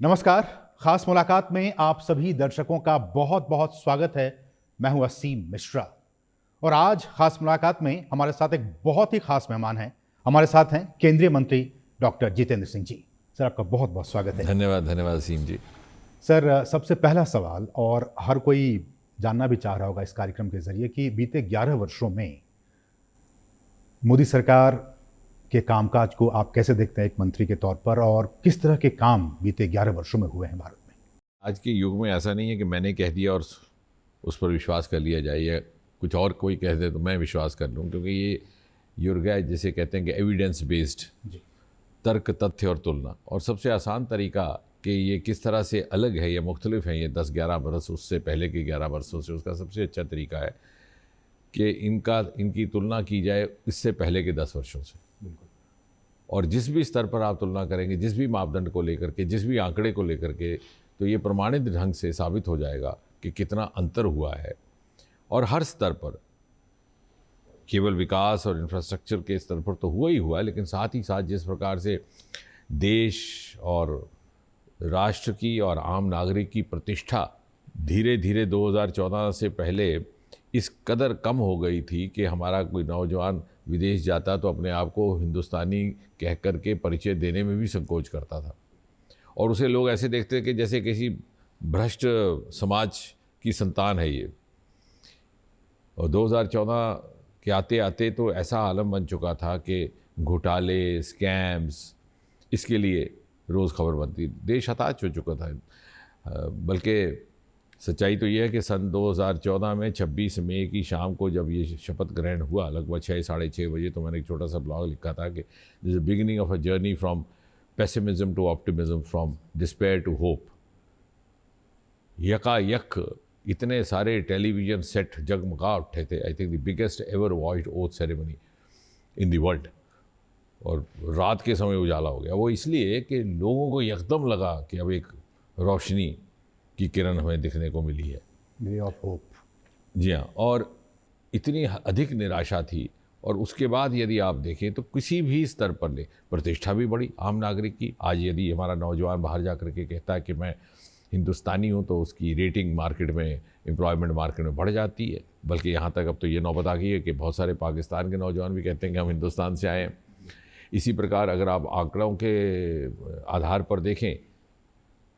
नमस्कार। खास मुलाकात में आप सभी दर्शकों का बहुत बहुत स्वागत है। मैं हूं असीम मिश्रा और आज खास मुलाकात में हमारे साथ एक बहुत ही खास मेहमान हैं। हमारे साथ हैं केंद्रीय मंत्री डॉक्टर जितेंद्र सिंह जी। सर, आपका बहुत बहुत स्वागत है। धन्यवाद धन्यवाद असीम जी। सर, सबसे पहला सवाल, और हर कोई जानना भी चाह रहा होगा इस कार्यक्रम के जरिए कि बीते 11 वर्षों में मोदी सरकार के कामकाज को आप कैसे देखते हैं एक मंत्री के तौर पर, और किस तरह के काम बीते 11 वर्षों में हुए हैं भारत में? आज के युग में ऐसा नहीं है कि मैंने कह दिया और उस पर विश्वास कर लिया जाए, या कुछ और कोई कह दे तो मैं विश्वास कर लूँ, क्योंकि ये युग है जिसे कहते हैं कि एविडेंस बेस्ड, जी। तर्क तथ्य और तुलना। और सबसे आसान तरीका कि ये किस तरह से अलग है या मुख्तलिफ है ये 10-11 बरस उससे पहले के 11 वर्षों से, उसका सबसे अच्छा तरीका है कि इनकी तुलना की जाए इससे पहले के 10 वर्षों से। बिल्कुल। और जिस भी स्तर पर आप तुलना करेंगे, जिस भी मापदंड को लेकर के, जिस भी आंकड़े को लेकर के, तो ये प्रमाणित ढंग से साबित हो जाएगा कि कितना अंतर हुआ है। और हर स्तर पर, केवल विकास और इंफ्रास्ट्रक्चर के स्तर पर तो हुआ ही हुआ है, लेकिन साथ ही साथ जिस प्रकार से देश और राष्ट्र की और आम नागरिक की प्रतिष्ठा धीरे धीरे 2014 से पहले इस कदर कम हो गई थी कि हमारा कोई नौजवान विदेश जाता तो अपने आप को हिंदुस्तानी कह कर के परिचय देने में भी संकोच करता था, और उसे लोग ऐसे देखते कि जैसे किसी भ्रष्ट समाज की संतान है ये। और 2014 के आते आते तो ऐसा आलम बन चुका था कि घोटाले, स्कैम्स, इसके लिए रोज़ खबर बनती, देश हताश हो चुका था। बल्कि सच्चाई तो ये है कि सन 2014 में 26 मई की शाम को जब ये शपथ ग्रहण हुआ, लगभग 6-6:30 बजे, तो मैंने एक छोटा सा ब्लॉग लिखा था कि this is beginning of a journey from pessimism to optimism, from despair to hope. यकायक इतने सारे टेलीविज़न सेट जगमगा उठे थे। I think the biggest ever watched oath ceremony in the world. और रात के समय उजाला हो गया। वो इसलिए कि लोगों को यकदम लगा कि अब एक रोशनी की किरण हमें दिखने को मिली है। Ray of hope. जी हाँ। और इतनी अधिक निराशा थी। और उसके बाद यदि आप देखें तो किसी भी स्तर पर ले, प्रतिष्ठा भी बढ़ी आम नागरिक की। आज यदि हमारा नौजवान बाहर जा कर के कहता है कि मैं हिंदुस्तानी हूँ, तो उसकी रेटिंग मार्केट में, एम्प्लॉयमेंट मार्केट में बढ़ जाती है। बल्कि यहाँ तक अब तो ये नौबत आ गई है कि बहुत सारे पाकिस्तान के नौजवान भी कहते हैं कि हम हिंदुस्तान से आए हैं। इसी प्रकार अगर आप आंकड़ों के आधार पर देखें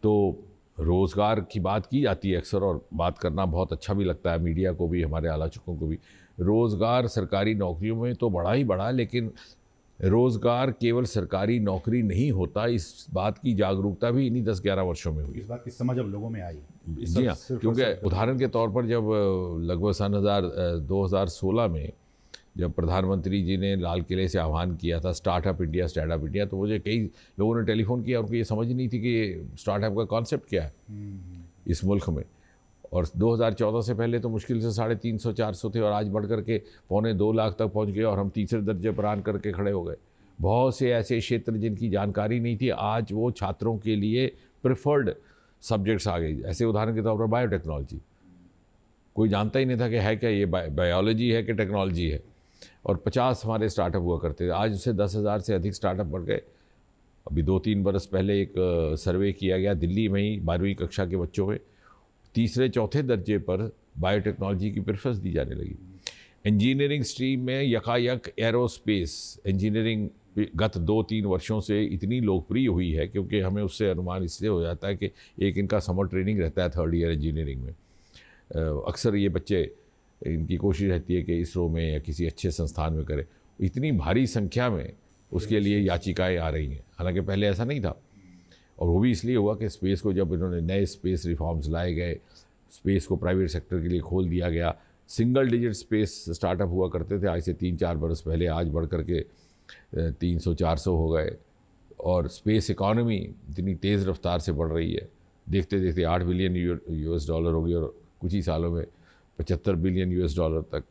तो रोज़गार की बात की जाती है अक्सर, और बात करना बहुत अच्छा भी लगता है मीडिया को भी, हमारे आलोचकों को भी। रोज़गार सरकारी नौकरियों में तो बढ़ा ही बढ़ा, लेकिन रोज़गार केवल सरकारी नौकरी नहीं होता, इस बात की जागरूकता भी इन्हीं 10-11 वर्षों में हुई। इस बात की समझ अब लोगों में आई। जी हाँ। क्योंकि उदाहरण के तौर पर जब लगभग सन 2016 में जब प्रधानमंत्री जी ने लाल किले से आह्वान किया था स्टार्टअप इंडिया, स्टार्टअप इंडिया, तो मुझे कई लोगों ने टेलीफोन किया, उनको ये समझ नहीं थी कि स्टार्टअप का कॉन्सेप्ट क्या है इस मुल्क में। और 2014 से पहले तो मुश्किल से 350-400 थे, और आज बढ़ करके 2.25 लाख तक पहुंच गए, और हम तीसरे दर्जे पर आन करके खड़े हो गए। बहुत से ऐसे क्षेत्र जिनकी जानकारी नहीं थी, आज वो छात्रों के लिए प्रेफर्ड सब्जेक्ट्स आ गई। ऐसे उदाहरण के तौर पर बायोटेक्नोलॉजी, कोई जानता ही नहीं था कि है क्या ये, बायोलॉजी है कि टेक्नोलॉजी है। और 50 हमारे स्टार्टअप हुआ करते थे, आज उससे 10,000 से अधिक स्टार्टअप बढ़ गए। अभी 2-3 बरस पहले एक सर्वे किया गया दिल्ली में ही 12वीं कक्षा के बच्चों में, तीसरे-चौथे दर्जे पर बायोटेक्नोलॉजी की प्रेफरेंस दी जाने लगी। इंजीनियरिंग स्ट्रीम में यकायक एरोस्पेस इंजीनियरिंग गत 2-3 वर्षों से इतनी लोकप्रिय हुई है, क्योंकि हमें उससे अनुमान इसलिए हो जाता है कि एक इनका समर ट्रेनिंग रहता है 3rd ईयर इंजीनियरिंग में। अक्सर ये बच्चे, इनकी कोशिश रहती है कि इसरो में या किसी अच्छे संस्थान में करें। इतनी भारी संख्या में उसके लिए याचिकाएं आ रही हैं, हालांकि पहले ऐसा नहीं था। और वो भी इसलिए हुआ कि स्पेस को जब इन्होंने नए स्पेस रिफॉर्म्स लाए गए, स्पेस को प्राइवेट सेक्टर के लिए खोल दिया गया। सिंगल डिजिट स्पेस स्टार्टअप हुआ करते थे आज से 3-4 बरस पहले, आज बढ़ करके 300-400 हो गए। और स्पेस इकॉनमी इतनी तेज़ रफ्तार से बढ़ रही है, देखते देखते 8 बिलियन US डॉलर हो गई, और कुछ ही सालों में 75 बिलियन US डॉलर तक।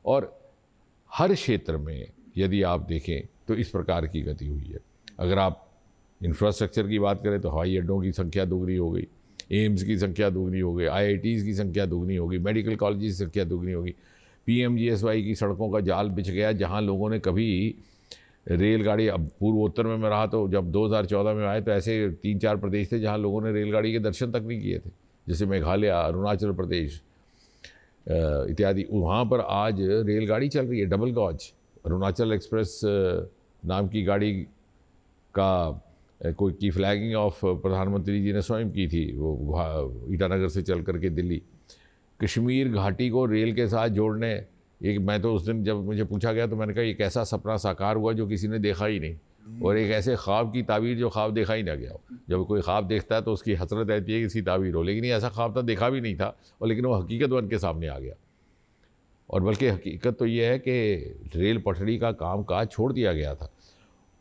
और हर क्षेत्र में यदि आप देखें तो इस प्रकार की गति हुई है। अगर आप इंफ्रास्ट्रक्चर की बात करें तो हवाई अड्डों की संख्या दोगुनी हो गई, एम्स की संख्या दोगुनी हो गई, IITs की संख्या दोगुनी हो गई, मेडिकल कॉलेज की संख्या दोगुनी हो गई। PMGSY की सड़कों का जाल बिछ गया, जहां लोगों ने कभी रेलगाड़ी, अब पूर्वोत्तर में मैं रहा तो जब 2014 में आए तो ऐसे 3-4 प्रदेश थे जहाँ लोगों ने रेलगाड़ी के दर्शन तक नहीं किए थे, जैसे मेघालय, अरुणाचल प्रदेश इत्यादि। वहाँ पर आज रेलगाड़ी चल रही है, डबल गॉज। अरुणाचल एक्सप्रेस नाम की गाड़ी का कोई की फ्लैगिंग ऑफ प्रधानमंत्री जी ने स्वयं की थी, वो ईटानगर से चल करके दिल्ली। कश्मीर घाटी को रेल के साथ जोड़ने, एक मैं तो उस दिन जब मुझे पूछा गया तो मैंने कहा एक ऐसा सपना साकार हुआ जो किसी ने देखा ही नहीं, और एक ऐसे ख्वाब की ताबीर जो ख्वाब देखा ही ना गया हो। जब कोई ख्वाब देखता है तो उसकी हसरत रहती है कि इसकी ताबीर हो, लेकिन ये ऐसा ख्वाब था, देखा भी नहीं था, और लेकिन वो हकीकत बन के सामने आ गया। और बल्कि हकीकत तो ये है कि रेल पटड़ी का काम काज छोड़ दिया गया था।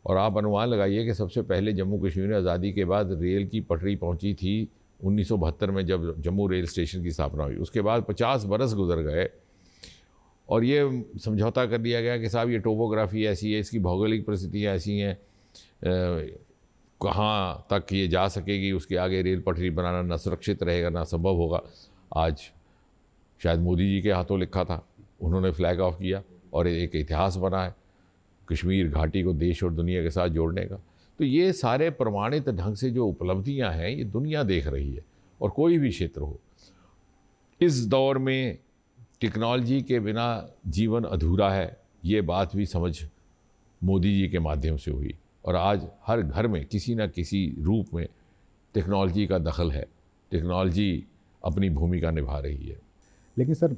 और आप अनुमान लगाइए कि सबसे पहले जम्मू कश्मीर में आज़ादी के बाद रेल की पटड़ी पहुंची थी 1972 में, जब जम्मू रेल स्टेशन की स्थापना हुई। उसके बाद 50 बरस गुजर गए और ये समझौता कर दिया गया कि साहब ये टोपोग्राफी ऐसी है, इसकी भौगोलिक परिस्थितियाँ ऐसी हैं, कहाँ तक ये जा सकेगी, उसके आगे रेल पटरी बनाना ना सुरक्षित रहेगा ना संभव होगा। आज शायद मोदी जी के हाथों लिखा था, उन्होंने फ्लैग ऑफ किया और एक इतिहास बना है कश्मीर घाटी को देश और दुनिया के साथ जोड़ने का। तो ये सारे प्रमाणित ढंग से जो उपलब्धियां हैं ये दुनिया देख रही है, और कोई भी क्षेत्र हो। इस दौर में टेक्नोलॉजी के बिना जीवन अधूरा है, ये बात भी समझ मोदी जी के माध्यम से हुई, और आज हर घर में किसी न किसी रूप में टेक्नोलॉजी का दखल है, टेक्नोलॉजी अपनी भूमिका निभा रही है। लेकिन सर,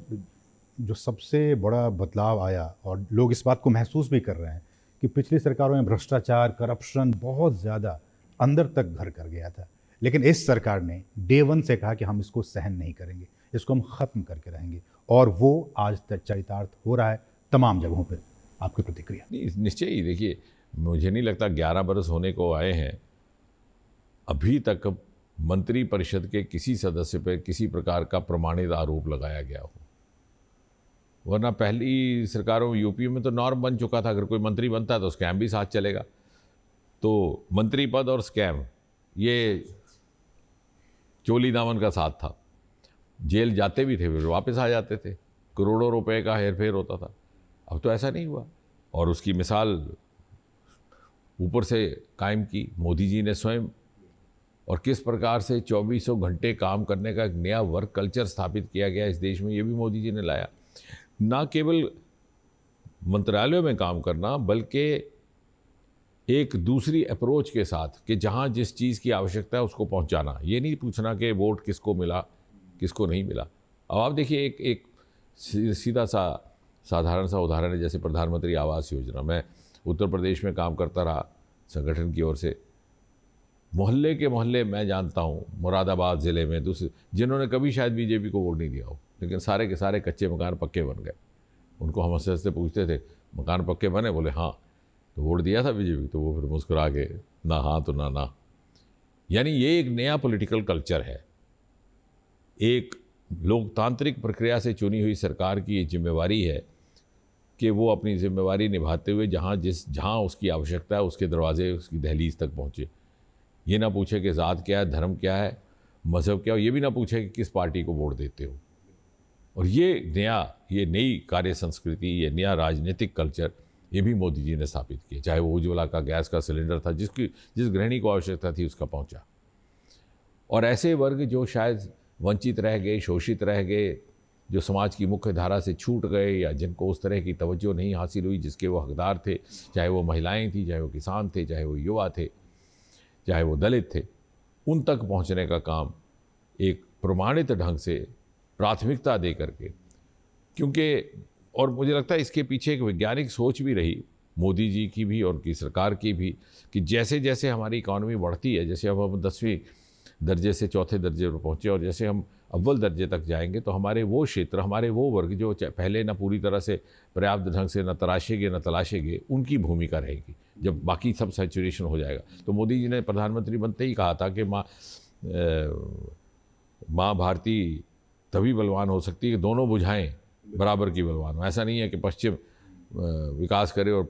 जो सबसे बड़ा बदलाव आया और लोग इस बात को महसूस भी कर रहे हैं कि पिछली सरकारों में भ्रष्टाचार, करप्शन बहुत ज़्यादा अंदर तक घर कर गया था, लेकिन इस सरकार ने डे वन से कहा कि हम इसको सहन नहीं करेंगे, इसको हम ख़त्म करके रहेंगे, और वो आज तक चरितार्थ हो रहा है तमाम जगहों पर। आपकी प्रतिक्रिया? निश्चय ही, देखिए मुझे नहीं लगता 11 बरस होने को आए हैं, अभी तक मंत्री परिषद के किसी सदस्य पर किसी प्रकार का प्रमाणित आरोप लगाया गया हो। वरना पहली सरकारों में यूपी में तो नॉर्म बन चुका था, अगर कोई मंत्री बनता है तो स्कैम भी साथ चलेगा। तो मंत्री पद और स्कैम ये चोली दामन का साथ था, जेल जाते भी थे फिर वापस आ जाते थे, करोड़ों रुपए का हेरफेर होता था। अब तो ऐसा नहीं हुआ, और उसकी मिसाल ऊपर से कायम की मोदी जी ने स्वयं, और किस प्रकार से 2400 घंटे काम करने का एक नया वर्क कल्चर स्थापित किया गया इस देश में, ये भी मोदी जी ने लाया। ना केवल मंत्रालयों में काम करना, बल्कि एक दूसरी अप्रोच के साथ कि जहाँ जिस चीज़ की आवश्यकता है उसको पहुँचाना, ये नहीं पूछना कि वोट किसको मिला किसको नहीं मिला। अब आप देखिए एक सीधा सा साधारण सा उदाहरण है, जैसे प्रधानमंत्री आवास योजना। मैं उत्तर प्रदेश में काम करता रहा संगठन की ओर से, मोहल्ले के मोहल्ले मैं जानता हूँ मुरादाबाद ज़िले में दूसरे जिन्होंने कभी शायद बीजेपी को वोट नहीं दिया हो, लेकिन सारे के सारे कच्चे मकान पक्के बन गए। उनको हम हंसते हंसते पूछते थे मकान पक्के बने, बोले हाँ, तो वोट दिया था बीजेपी, तो वो फिर मुस्कुरा के ना हाँ तो ना ना। यानी ये एक नया पॉलिटिकल कल्चर है, एक लोकतांत्रिक प्रक्रिया से चुनी हुई सरकार की ये जिम्मेवारी है कि वो अपनी जिम्मेवारी निभाते हुए जहाँ उसकी आवश्यकता है उसके दरवाजे उसकी दहलीज तक पहुँचे। ये ना पूछे कि ज़ात क्या है, धर्म क्या है, मज़हब क्या हो, ये भी ना पूछे कि किस पार्टी को वोट देते हो। और ये नई कार्य संस्कृति, ये नया राजनीतिक कल्चर, ये भी मोदी जी ने स्थापित किया। चाहे वो उज्ज्वला का गैस का सिलेंडर था, जिस गृहिणी को आवश्यकता थी उसका पहुंचा। और ऐसे वर्ग जो शायद वंचित रह गए, शोषित रह गए, जो समाज की मुख्य धारा से छूट गए, या जिनको उस तरह की तवज्जो नहीं हासिल हुई जिसके वो हकदार थे, चाहे वो महिलाएं थी, चाहे वो किसान थे, चाहे वो युवा थे, चाहे वो दलित थे, उन तक पहुंचने का काम एक प्रमाणित ढंग से प्राथमिकता दे करके, क्योंकि और मुझे लगता है इसके पीछे एक वैज्ञानिक सोच भी रही मोदी जी की भी और उनकी सरकार की भी, कि जैसे जैसे हमारी इकॉनमी बढ़ती है, जैसे अब हम 10वीं दर्जे से चौथे दर्जे पर पहुँचे और जैसे हम अव्वल दर्जे तक जाएंगे, तो हमारे वो क्षेत्र, हमारे वो वर्ग जो पहले ना पूरी तरह से पर्याप्त ढंग से न तराशेंगे न तलाशेंगे, उनकी भूमिका रहेगी जब बाकी सब सैचुरेशन हो जाएगा। तो मोदी जी ने प्रधानमंत्री बनते ही कहा था कि माँ भारती तभी बलवान हो सकती है कि दोनों बुझाएं बराबर की बलवान हो। ऐसा नहीं है कि पश्चिम विकास करे और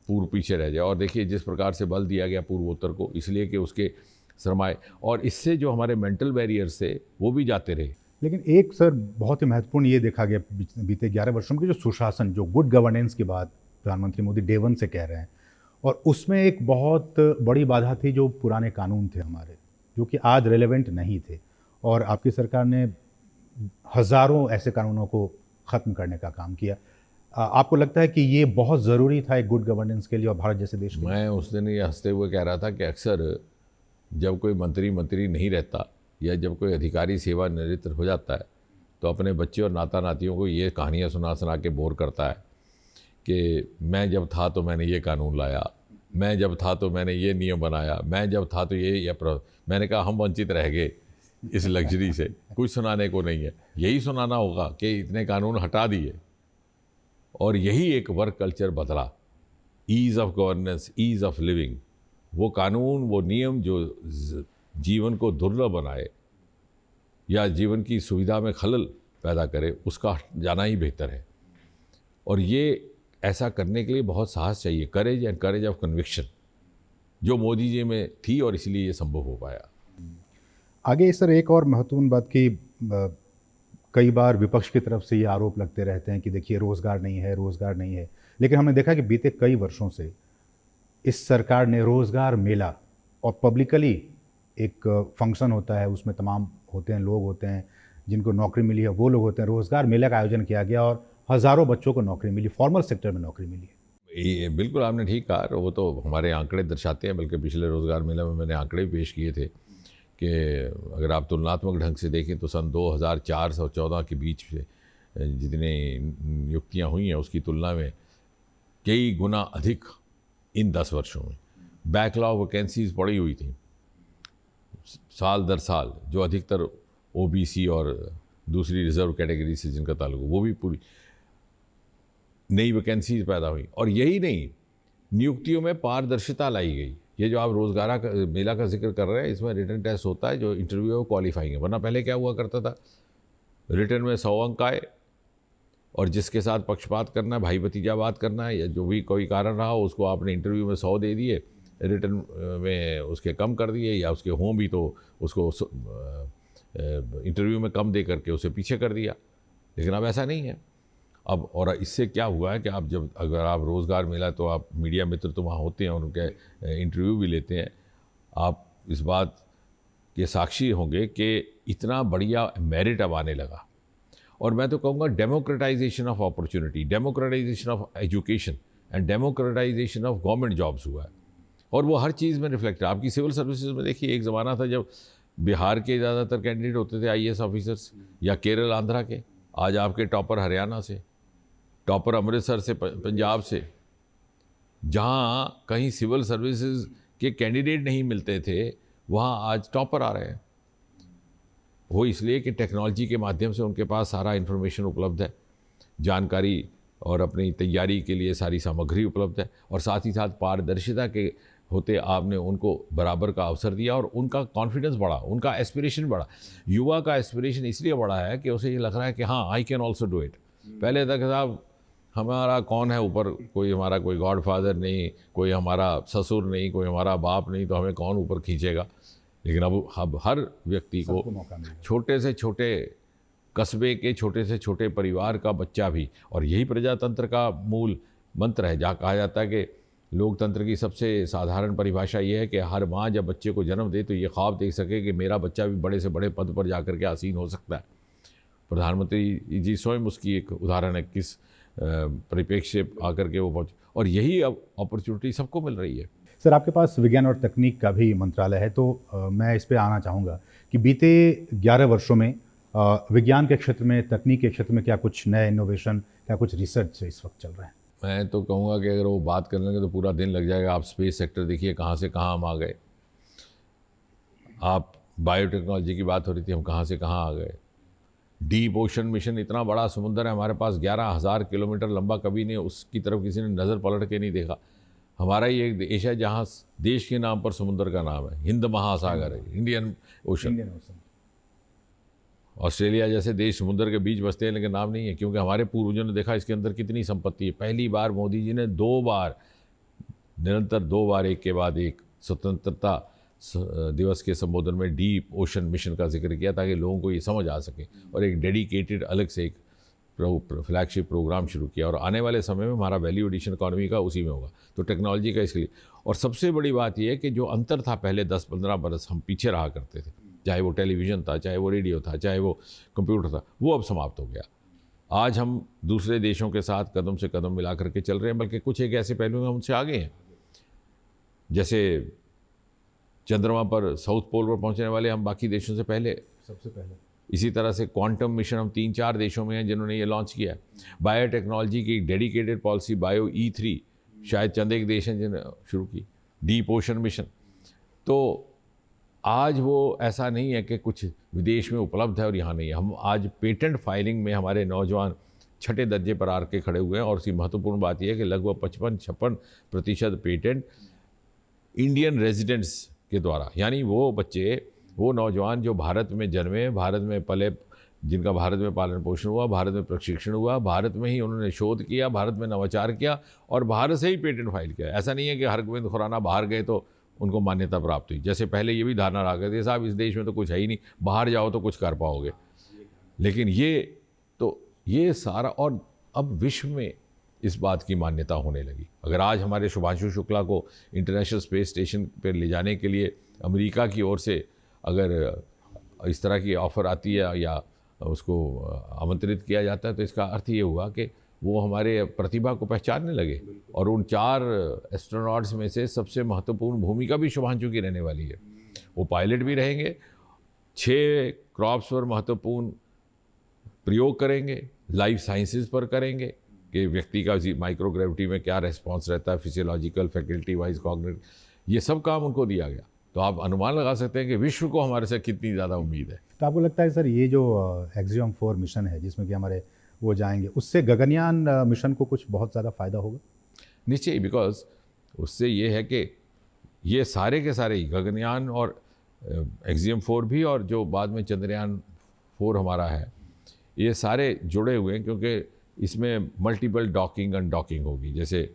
पूर्व पीछे रह जाए। और देखिए जिस प्रकार से बल दिया गया पूर्वोत्तर को, इसलिए कि उसके सरमाए और इससे जो हमारे मेंटल बैरियर्स थे वो भी जाते रहे। लेकिन एक सर बहुत ही महत्वपूर्ण ये देखा गया बीते 11 वर्षों में कि जो सुशासन, जो गुड गवर्नेंस की बात प्रधानमंत्री मोदी डे वन से कह रहे हैं, और उसमें एक बहुत बड़ी बाधा थी जो पुराने कानून थे हमारे, जो कि आज रेलेवेंट नहीं थे, और आपकी सरकार ने हज़ारों ऐसे कानूनों को ख़त्म करने का काम किया। आपको लगता है कि ये बहुत ज़रूरी था एक गुड गवर्नेंस के लिए और भारत जैसे देश के लिए? मैं उस दिन ये हंसते हुए कह रहा था कि अक्सर जब कोई मंत्री नहीं रहता या जब कोई अधिकारी सेवानिवृत्त हो जाता है तो अपने बच्चे और नाता नातियों को ये कहानियाँ सुना सुना के बोर करता है कि मैं जब था तो मैंने ये कानून लाया, मैं जब था तो मैंने ये नियम बनाया, मैं जब था तो मैंने कहा हम वंचित रह गए इस लग्जरी से, कुछ सुनाने को नहीं है। यही सुनाना होगा कि इतने कानून हटा दिए और यही एक वर्क कल्चर बदला, ease of governance, ease of living. वो कानून, वो नियम जो जीवन को दुर्लभ बनाए या जीवन की सुविधा में खलल पैदा करे, उसका हट जाना ही बेहतर है। और ये ऐसा करने के लिए बहुत साहस चाहिए, courage and courage of conviction, जो मोदी जी में थी और इसलिए ये संभव हो पाया। आगे सर एक और महत्वपूर्ण बात कि कई बार विपक्ष की तरफ से ये आरोप लगते रहते हैं कि देखिए रोज़गार नहीं है, रोज़गार नहीं है। लेकिन हमने देखा कि बीते कई वर्षों से इस सरकार ने रोज़गार मेला, और पब्लिकली एक फंक्शन होता है, उसमें तमाम होते हैं, लोग होते हैं जिनको नौकरी मिली है, वो लोग होते हैं, रोज़गार मेले का आयोजन किया गया और हज़ारों बच्चों को नौकरी मिली, फॉर्मल सेक्टर में नौकरी मिली है। ये बिल्कुल आपने ठीक कहा, वो तो हमारे आंकड़े दर्शाते हैं। बल्कि पिछले रोज़गार मेले में मैंने आंकड़े भी पेश किए थे कि अगर आप तुलनात्मक ढंग से देखें तो सन 2004 से 14 के बीच से जितनी नियुक्तियाँ हुई हैं उसकी तुलना में कई गुना अधिक इन 10 वर्षों में बैकलॉग वैकेंसीज पड़ी हुई थी साल दर साल, जो अधिकतर ओबीसी और दूसरी रिजर्व कैटेगरी से जिनका ताल्लुक, वो भी पूरी नई वैकेंसीज पैदा हुई। और यही नहीं, नियुक्तियों में पारदर्शिता लाई गई। ये जो आप रोज़गार मेला का जिक्र कर रहे हैं, इसमें रिटन टेस्ट होता है जो इंटरव्यू है क्वालिफाइंग है। वरना पहले क्या हुआ करता था, रिटन में 100 अंक आए और जिसके साथ पक्षपात करना है, भाई भतीजा बात करना है, या जो भी कोई कारण रहा हो, उसको आपने इंटरव्यू में 100 दे दिए, रिटन में उसके कम कर दिए, या उसके हों भी तो उसको इंटरव्यू में कम दे करके उसे पीछे कर दिया। लेकिन अब ऐसा नहीं है। अब और इससे क्या हुआ है कि आप जब अगर आप रोज़गार मिला तो आप मीडिया मित्र तो वहाँ होते हैं और उनके इंटरव्यू भी लेते हैं, आप इस बात के साक्षी होंगे कि इतना बढ़िया मेरिट अब आने लगा। और मैं तो कहूँगा democratisation of opportunity, democratisation of education and democratisation of government jobs हुआ है। और वो हर चीज़ में रिफ्लेक्ट है। आपकी सिविल सर्विसेज में देखिए, एक ज़माना था जब बिहार के ज़्यादातर कैंडिडेट होते थे आईएएस ऑफिसर्स, या केरल आंध्रा के। आज आपके टॉपर हरियाणा से, टॉपर अमृतसर से, पंजाब से। जहाँ कहीं सिविल सर्विसेज के कैंडिडेट नहीं मिलते थे, वहाँ आज टॉपर आ रहे हैं। वो इसलिए कि टेक्नोलॉजी के माध्यम से उनके पास सारा इन्फॉर्मेशन उपलब्ध है, जानकारी और अपनी तैयारी के लिए सारी सामग्री उपलब्ध है, और साथ ही साथ पारदर्शिता के होते आपने उनको बराबर का अवसर दिया और उनका कॉन्फिडेंस बढ़ा, उनका एस्पिरेशन बढ़ा। युवा का एस्पिरेशन इसलिए बढ़ा है कि उसे ये लग रहा है कि हाँ, I can also do it. पहले तक साहब हमारा कौन है ऊपर, कोई हमारा कोई गॉड फादर नहीं, कोई हमारा ससुर नहीं, कोई हमारा बाप नहीं, तो हमें कौन ऊपर खींचेगा। लेकिन अब हर व्यक्ति को छोटे से छोटे कस्बे के छोटे से छोटे परिवार का बच्चा भी, और यही प्रजातंत्र का मूल मंत्र है, जहाँ कहा जाता है कि लोकतंत्र की सबसे साधारण परिभाषा ये है कि हर माँ जब बच्चे को जन्म दे तो ये ख्वाब देख सके कि मेरा बच्चा भी बड़े से बड़े पद पर जाकर के आसीन हो सकता है। प्रधानमंत्री जी स्वयं उसकी एक उदाहरण है, किस परिप्रेक्ष्य से आकर के वो पहुँच, और यही अब अपॉर्चुनिटी सबको मिल रही है। सर, आपके पास विज्ञान और तकनीक का भी मंत्रालय है, तो मैं इस पे आना चाहूँगा कि बीते 11 वर्षों में विज्ञान के क्षेत्र में, तकनीक के क्षेत्र में क्या कुछ नया इनोवेशन, क्या कुछ रिसर्च इस वक्त चल रहा है? मैं तो कहूँगा कि अगर वो बात कर लेंगे तो पूरा दिन लग जाएगा। आप स्पेस सेक्टर देखिए, कहाँ से कहाँ हम आ गए। आप बायोटेक्नोलॉजी की बात हो रही थी, हम कहाँ से कहाँ आ गए। डीप ओशन मिशन, इतना बड़ा समुद्र है हमारे पास, 11,000 किलोमीटर लंबा, कभी नहीं उसकी तरफ किसी ने नज़र पलट के नहीं देखा। हमारा ही एक देश है जहाँ देश के नाम पर समुद्र का नाम है, हिंद महासागर है, इंडियन ओशन। ऑस्ट्रेलिया जैसे देश समुद्र के बीच बसते हैं लेकिन नाम नहीं है, क्योंकि हमारे पूर्वजों ने देखा इसके अंदर कितनी संपत्ति है। पहली बार मोदी जी ने 2 बार, निरंतर 2 बार एक के बाद एक, स्वतंत्रता दिवस के संबोधन में डीप ओशन मिशन का जिक्र किया ताकि लोगों को ये समझ आ सके, और एक डेडिकेटेड अलग से एक फ्लैगशिप प्रोग्राम शुरू किया और आने वाले समय में हमारा वैल्यू एडिशन इकॉनमी का उसी में होगा। तो टेक्नोलॉजी का इसलिए, और सबसे बड़ी बात यह है कि जो अंतर था पहले 10-15 बरस हम पीछे रहा करते थे, चाहे वो टेलीविज़न था, चाहे वो रेडियो था, चाहे वो कंप्यूटर था, वो अब समाप्त हो गया। आज हम दूसरे देशों के साथ कदम से कदम मिला करके चल रहे हैं, बल्कि कुछ एक ऐसे पहलू में हम उनसे आगे हैं। जैसे चंद्रमा पर साउथ पोल पर पहुंचने वाले हम बाकी देशों से पहले, सबसे पहले। इसी तरह से क्वांटम मिशन हम 3-4 देशों में हैं जिन्होंने ये लॉन्च किया है। बायोटेक्नोलॉजी की डेडिकेटेड पॉलिसी बायो E3 शायद चंद एक देश हैं जिन्होंने शुरू की। Deep ocean mission. तो आज वो ऐसा नहीं है कि कुछ विदेश में उपलब्ध है और यहाँ नहीं है। हम आज पेटेंट फाइलिंग में हमारे नौजवान छठे दर्जे पर आके खड़े हुए हैं, और इसकी महत्वपूर्ण बात यह है कि लगभग 55-56% पेटेंट इंडियन रेजिडेंट्स के द्वारा, यानी वो बच्चे, वो नौजवान जो भारत में जन्मे, भारत में पले, जिनका भारत में पालन पोषण हुआ, भारत में प्रशिक्षण हुआ, भारत में ही उन्होंने शोध किया, भारत में नवाचार किया और भारत से ही पेटेंट फाइल किया। ऐसा नहीं है कि हरगोविंद खुराना बाहर गए तो उनको मान्यता प्राप्त हुई। जैसे पहले ये भी धारणा रहा करती, साहब इस देश में तो कुछ है ही नहीं, बाहर जाओ तो कुछ कर पाओगे। लेकिन ये सारा, और अब विश्व में इस बात की मान्यता होने लगी। अगर आज हमारे शुभांशु शुक्ला को इंटरनेशनल स्पेस स्टेशन पर ले जाने के लिए अमेरिका की ओर से अगर इस तरह की ऑफ़र आती है या उसको आमंत्रित किया जाता है, तो इसका अर्थ ये हुआ कि वो हमारे प्रतिभा को पहचानने लगे। और उन 4 एस्ट्रोनॉट्स में से सबसे महत्वपूर्ण भूमिका भी शुभांशु की रहने वाली है। वो पायलट भी रहेंगे, 6 क्रॉप्स पर महत्वपूर्ण प्रयोग करेंगे, लाइफ साइंसेज पर करेंगे कि व्यक्ति का माइक्रोग्रेविटी में क्या रिस्पॉन्स रहता है, फिजियोलॉजिकल, फैकल्टी वाइज, कॉग्निटिव, ये सब काम उनको दिया गया। तो आप अनुमान लगा सकते हैं कि विश्व को हमारे से कितनी ज़्यादा उम्मीद है। तो आपको लगता है सर ये जो एक्सियम 4 मिशन है जिसमें कि हमारे वो जाएंगे, उससे गगनयान मिशन को कुछ बहुत ज़्यादा फायदा होगा? निश्चय ही, बिकॉज उससे ये है कि ये सारे के सारे ही गगनयान और एक्सियम 4 भी और जो बाद में चंद्रयान 4 हमारा है, ये सारे जुड़े हुए हैं, क्योंकि इसमें मल्टीपल डॉकिंग अनडॉकिंग होगी। जैसे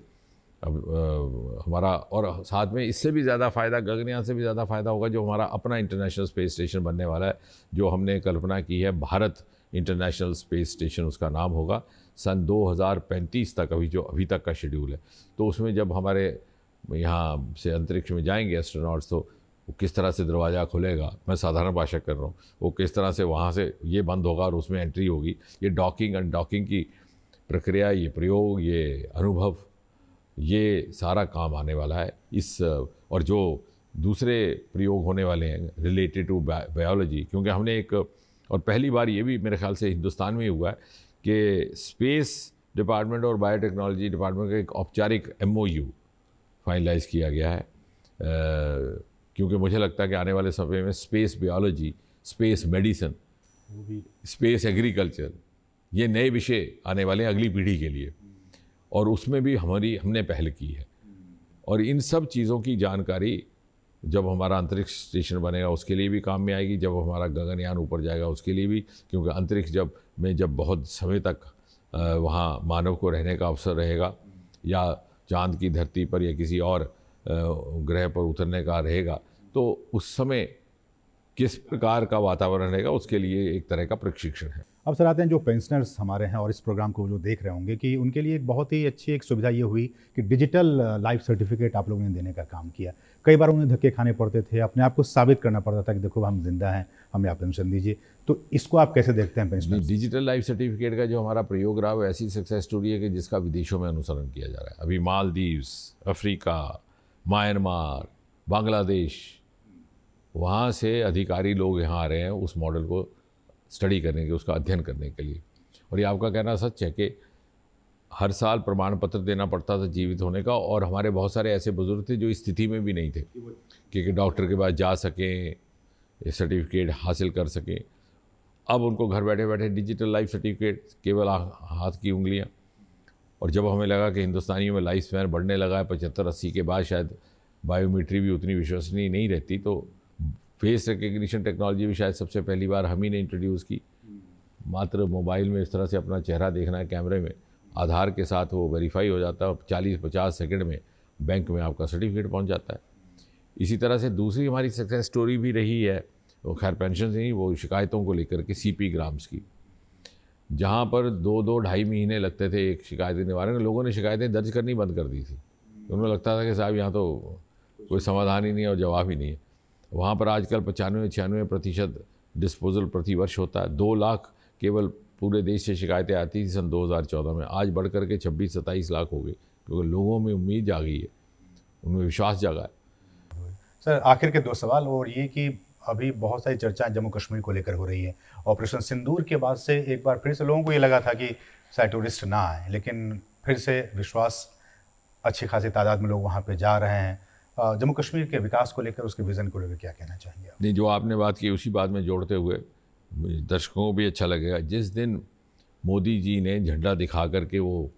अब हमारा, और साथ में इससे भी ज़्यादा फ़ायदा, गगनयान से भी ज़्यादा फ़ायदा होगा जो हमारा अपना इंटरनेशनल स्पेस स्टेशन बनने वाला है, जो हमने कल्पना की है भारत इंटरनेशनल स्पेस स्टेशन उसका नाम होगा। सन 2035 तक अभी तक का शेड्यूल है। तो उसमें जब हमारे यहाँ से अंतरिक्ष में जाएंगे एस्ट्रोनॉट्स, तो वो किस तरह से दरवाज़ा खुलेगा, मैं साधारण भाषा कर रहा हूँ, वो किस तरह से वहाँ से ये बंद होगा और उसमें एंट्री होगी, ये डॉकिंग अनडॉकिंग की प्रक्रिया, ये प्रयोग, ये अनुभव, ये सारा काम आने वाला है इस। और जो दूसरे प्रयोग होने वाले हैं रिलेटेड टू बायोलॉजी, क्योंकि हमने एक, और पहली बार ये भी मेरे ख्याल से हिंदुस्तान में ही हुआ है कि स्पेस डिपार्टमेंट और बायोटेक्नोलॉजी डिपार्टमेंट का एक औपचारिक MOU फाइनलाइज किया गया है। क्योंकि मुझे लगता है कि आने वाले समय में space biology, space medicine, space agriculture, ये नए विषय आने वाले हैं अगली पीढ़ी के लिए, और उसमें भी हमने पहल की है। और इन सब चीज़ों की जानकारी जब हमारा अंतरिक्ष स्टेशन बनेगा उसके लिए भी काम में आएगी, जब हमारा गगनयान ऊपर जाएगा उसके लिए भी, क्योंकि अंतरिक्ष जब बहुत समय तक वहाँ मानव को रहने का अवसर रहेगा, या चाँद की धरती पर या किसी और ग्रह पर उतरने का रहेगा, तो उस समय किस प्रकार का वातावरण रहेगा, उसके लिए एक तरह का प्रशिक्षण है। अब सर आते हैं जो पेंशनर्स हमारे हैं और इस प्रोग्राम को जो देख रहे होंगे, कि उनके लिए एक बहुत ही अच्छी एक सुविधा ये हुई कि डिजिटल लाइफ सर्टिफिकेट आप लोगों ने देने का काम किया। कई बार उन्हें धक्के खाने पड़ते थे, अपने आप को साबित करना पड़ता था कि देखो हम जिंदा हैं, हमें आप पेंशन दीजिए। तो इसको आप कैसे देखते हैं पेंशनर्स? डिजिटल लाइफ सर्टिफिकेट का जो हमारा प्रयोग रहा वो ऐसी सक्सेस स्टोरी है कि जिसका विदेशों में अनुसरण किया जा रहा है। अभी मालदीव्स, अफ्रीका, म्यांमार, बांग्लादेश, वहाँ से अधिकारी लोग यहाँ आ रहे हैं उस मॉडल को स्टडी करने के, उसका अध्ययन करने के लिए। और ये आपका कहना सच है कि हर साल प्रमाण पत्र देना पड़ता था जीवित होने का, और हमारे बहुत सारे ऐसे बुजुर्ग थे जो इस स्थिति में भी नहीं थे कि डॉक्टर के पास जा सकें, सर्टिफिकेट हासिल कर सकें। अब उनको घर बैठे बैठे डिजिटल लाइफ सर्टिफिकेट, केवल हाथ की उंगलियां। और जब हमें लगा कि हिंदुस्तानियों में लाइफ स्पैन बढ़ने लगा है, 75-80 के बाद शायद बायोमेट्री भी उतनी विश्वसनीय नहीं रहती, तो फेस रिकग्निशन टेक्नोलॉजी भी शायद सबसे पहली बार हम ही ने इंट्रोड्यूस की। मात्र मोबाइल में इस तरह से अपना चेहरा देखना है कैमरे में, आधार के साथ वो वेरीफाई हो जाता है, 40-50 सेकंड में बैंक में आपका सर्टिफिकेट पहुंच जाता है। इसी तरह से दूसरी हमारी सक्सेस स्टोरी भी रही है, वो खैर पेंशन से नहीं, वो शिकायतों को लेकर के CP ग्राम्स की। जहाँ पर 2-2 ढाई महीने लगते थे एक शिकायत के निवारण में, लोगों ने शिकायतें दर्ज करनी बंद कर दी थी। उन्हें लगता था कि साहब यहाँ तो कोई समाधान ही नहीं है और जवाब ही नहीं है। वहाँ पर आजकल 95-96% डिस्पोजल प्रति वर्ष होता है। 2 लाख केवल पूरे देश से शिकायतें आती थी सन 2014 में, आज बढ़ कर के 26-27 लाख हो गई, क्योंकि लोगों में उम्मीद जागी है, उनमें विश्वास जागा है। सर आखिर के 2 सवाल, और ये कि अभी बहुत सारी चर्चाएं जम्मू कश्मीर को लेकर हो रही है। ऑपरेशन सिंदूर के बाद से एक बार फिर से लोगों को ये लगा था कि शायद टूरिस्ट ना आए, लेकिन फिर से विश्वास, अच्छी खासी तादाद में लोग वहाँ पे जा रहे हैं। जम्मू कश्मीर के विकास को लेकर, उसके विज़न को लेकर क्या कहना चाहेंगे आप? नहीं, जो आपने बात की उसी बात में जोड़ते हुए दर्शकों को भी अच्छा लगेगा, जिस दिन मोदी जी ने झंडा दिखा करके वो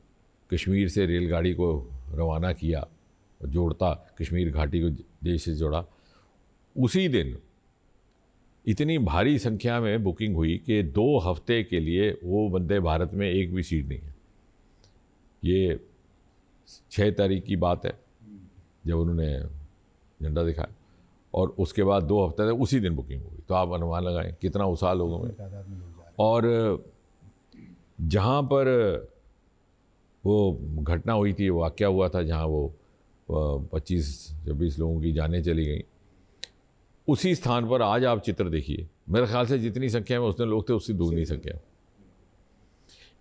कश्मीर से रेलगाड़ी को रवाना किया, जोड़ता कश्मीर घाटी को देश से जोड़ा, उसी दिन इतनी भारी संख्या में बुकिंग हुई कि 2 हफ्ते के लिए वो वंदे भारत में एक भी सीट नहीं है। ये 6 तारीख की बात है जब उन्होंने झंडा दिखाया, और उसके बाद 2 हफ्ते तक उसी दिन बुकिंग हो गई। तो आप अनुमान लगाएं कितना उत्साह लोगों में। तादाद में लोग जा रहे हैं। और जहाँ पर वो घटना हुई थी, वाक़या हुआ था जहाँ वो 25-26 लोगों की जानें चली गई, उसी स्थान पर आज आप चित्र देखिए, मेरे ख्याल से जितनी संख्या में उस दिन लोग थे उससे दुगनी संख्या।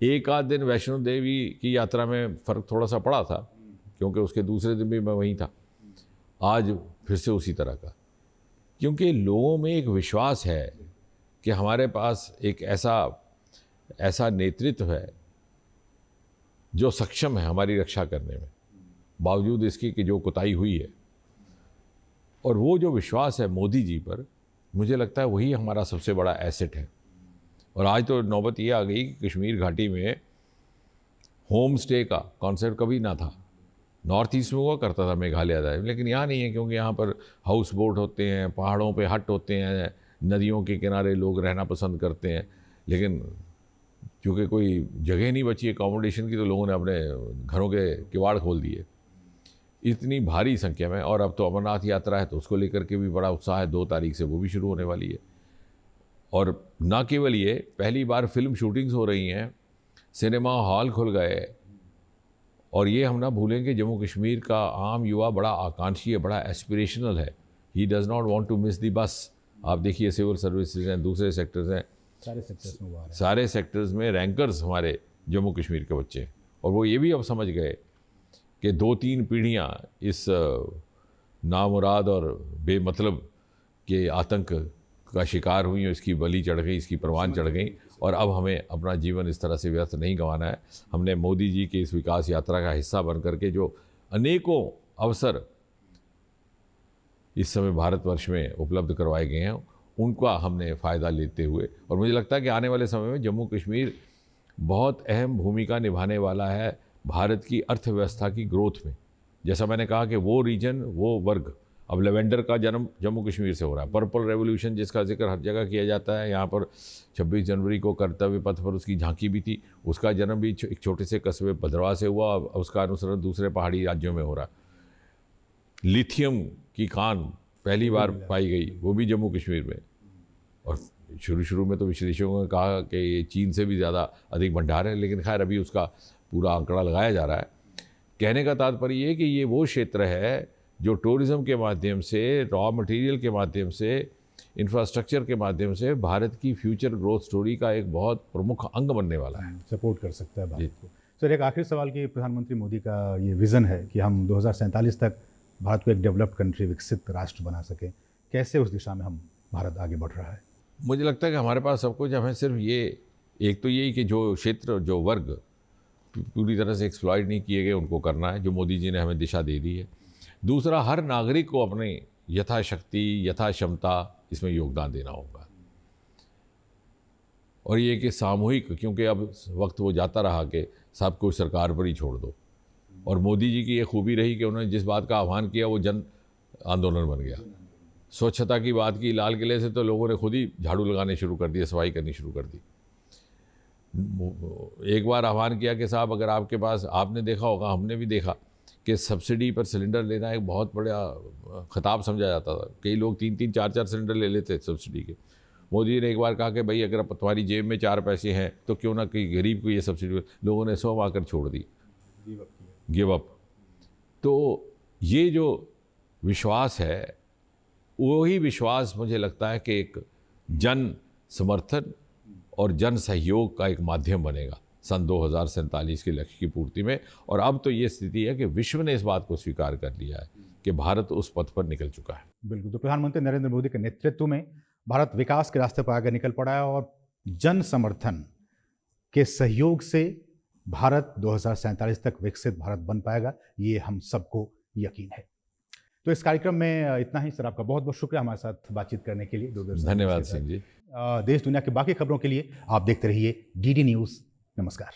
एक आध दिन वैष्णो देवी की यात्रा में फ़र्क थोड़ा सा पड़ा था, क्योंकि उसके दूसरे दिन भी मैं वहीं था। आज फिर से उसी तरह का, क्योंकि लोगों में एक विश्वास है कि हमारे पास एक ऐसा नेतृत्व है जो सक्षम है हमारी रक्षा करने में, बावजूद इसके कि जो कुताही हुई है। और वो जो विश्वास है मोदी जी पर, मुझे लगता है वही हमारा सबसे बड़ा एसेट है। और आज तो नौबत ये आ गई कि कश्मीर घाटी में होम स्टे का कॉन्सेप्ट कभी ना था। नॉर्थ ईस्ट में हुआ करता था, मेघालय था, लेकिन यहाँ नहीं है, क्योंकि यहाँ पर हाउस बोट होते हैं, पहाड़ों पे हट होते हैं, नदियों के किनारे लोग रहना पसंद करते हैं। लेकिन चूँकि कोई जगह नहीं बची अकोमोडेशन की, तो लोगों ने अपने घरों के किवाड़ खोल दिए इतनी भारी संख्या में। और अब तो अमरनाथ यात्रा है, तो उसको लेकर के भी बड़ा उत्साह है। 2 तारीख से वो भी शुरू होने वाली है। और ना केवल ये, पहली बार फिल्म शूटिंग्स हो रही हैं, सिनेमा हॉल खुल गए। और ये हम ना भूलें कि जम्मू कश्मीर का आम युवा बड़ा आकांक्षी है, बड़ा एस्पिरेशनल है। He does not want to miss the bus. आप देखिए, सिविल सर्विसेज हैं, दूसरे सेक्टर्स हैं, सारे सेक्टर्स में हुआ है। सारे सेक्टर्स में रैंकर्स हमारे जम्मू कश्मीर के बच्चे हैं। और वो ये भी अब समझ गए कि 2-3 पीढ़ियाँ इस नामुराद और बेमतलब के आतंक का शिकार हुई, इसकी बलि चढ़ गई, इसकी परवान चढ़ गई। और अब हमें अपना जीवन इस तरह से व्यर्थ नहीं गंवाना है। हमने मोदी जी की इस विकास यात्रा का हिस्सा बन करके जो अनेकों अवसर इस समय भारतवर्ष में उपलब्ध करवाए गए हैं, उनका हमने फ़ायदा लेते हुए, और मुझे लगता है कि आने वाले समय में जम्मू कश्मीर बहुत अहम भूमिका निभाने वाला है भारत की अर्थव्यवस्था की ग्रोथ में। जैसा मैंने कहा कि वो रीजन, वो वर्ग, अब लेवेंडर का जन्म जम्मू कश्मीर से हो रहा है। पर्पल रेवोल्यूशन जिसका जिक्र हर जगह किया जाता है, यहाँ पर 26 जनवरी को कर्तव्य पथ पर उसकी झांकी भी थी, उसका जन्म भी एक छोटे से कस्बे भद्रवाह से हुआ। उसका अनुसरण दूसरे पहाड़ी राज्यों में हो रहा है। लिथियम की खान पहली बार पाई गई, वो भी जम्मू कश्मीर में। और शुरू में तो विश्लेषकों ने कहा कि ये चीन से भी ज़्यादा अधिक भंडार है, लेकिन खैर अभी उसका पूरा आंकड़ा लगाया जा रहा है। कहने का तात्पर्य ये है कि ये वो क्षेत्र है जो टूरिज़्म के माध्यम से, रॉ मटेरियल के माध्यम से, इंफ्रास्ट्रक्चर के माध्यम से भारत की फ्यूचर ग्रोथ स्टोरी का एक बहुत प्रमुख अंग बनने वाला है। सपोर्ट कर सकता है भारत को। सर एक आखिरी सवाल कि प्रधानमंत्री मोदी का ये विज़न है कि हम 2047 तक भारत को एक डेवलप्ड कंट्री, विकसित राष्ट्र बना सकें, कैसे उस दिशा में हम भारत आगे बढ़ रहा है? मुझे लगता है कि हमारे पास सब कुछ, हमें सिर्फ ये, एक तो यही कि जो क्षेत्र, जो वर्ग पूरी तरह से एक्सप्लॉइट नहीं किए गए, उनको करना है, जो मोदी जी ने हमें दिशा दे दी है। दूसरा, हर नागरिक को अपने यथाशक्ति, यथाक्षमता इसमें योगदान देना होगा। और ये कि सामूहिक, क्योंकि अब वक्त वो जाता रहा कि सब कुछ सरकार पर ही छोड़ दो। और मोदी जी की ये खूबी रही कि उन्होंने जिस बात का आह्वान किया वो जन आंदोलन बन गया। स्वच्छता की बात की, लाल किले से तो लोगों ने खुद ही झाड़ू लगाने शुरू कर दिए, सफाई करनी शुरू कर दी। एक बार आह्वान किया कि साहब अगर आपके पास, आपने देखा होगा, हमने भी देखा कि सब्सिडी पर सिलेंडर लेना एक बहुत बड़ा खिताब समझा जाता था। कई लोग 3-3, 4-4 सिलेंडर ले लेते सब्सिडी के। मोदी जी ने एक बार कहा कि भाई अगर तुम्हारी जेब में 4 पैसे हैं तो क्यों ना कि गरीब को ये सब्सिडी, लोगों ने 100 आकर छोड़ दी, गिव अप। तो ये जो विश्वास है, वही विश्वास मुझे लगता है कि एक जन समर्थन और जन सहयोग का एक माध्यम बनेगा सन 2047 के लक्ष्य की पूर्ति में। और अब तो ये स्थिति है कि विश्व ने इस बात को स्वीकार कर लिया है कि भारत उस पथ पर निकल चुका है। बिल्कुल, तो प्रधानमंत्री नरेंद्र मोदी के नेतृत्व में भारत विकास के रास्ते पर आगे निकल पड़ा है और जन समर्थन के सहयोग से भारत 2047 तक विकसित भारत बन पाएगा, ये हम सबको यकीन है। तो इस कार्यक्रम में इतना ही सर, आपका बहुत बहुत शुक्रिया हमारे साथ बातचीत करने के लिए। धन्यवाद सिंह जी। देश दुनिया की बाकी खबरों के लिए आप देखते रहिए डीडी न्यूज़। नमस्कार।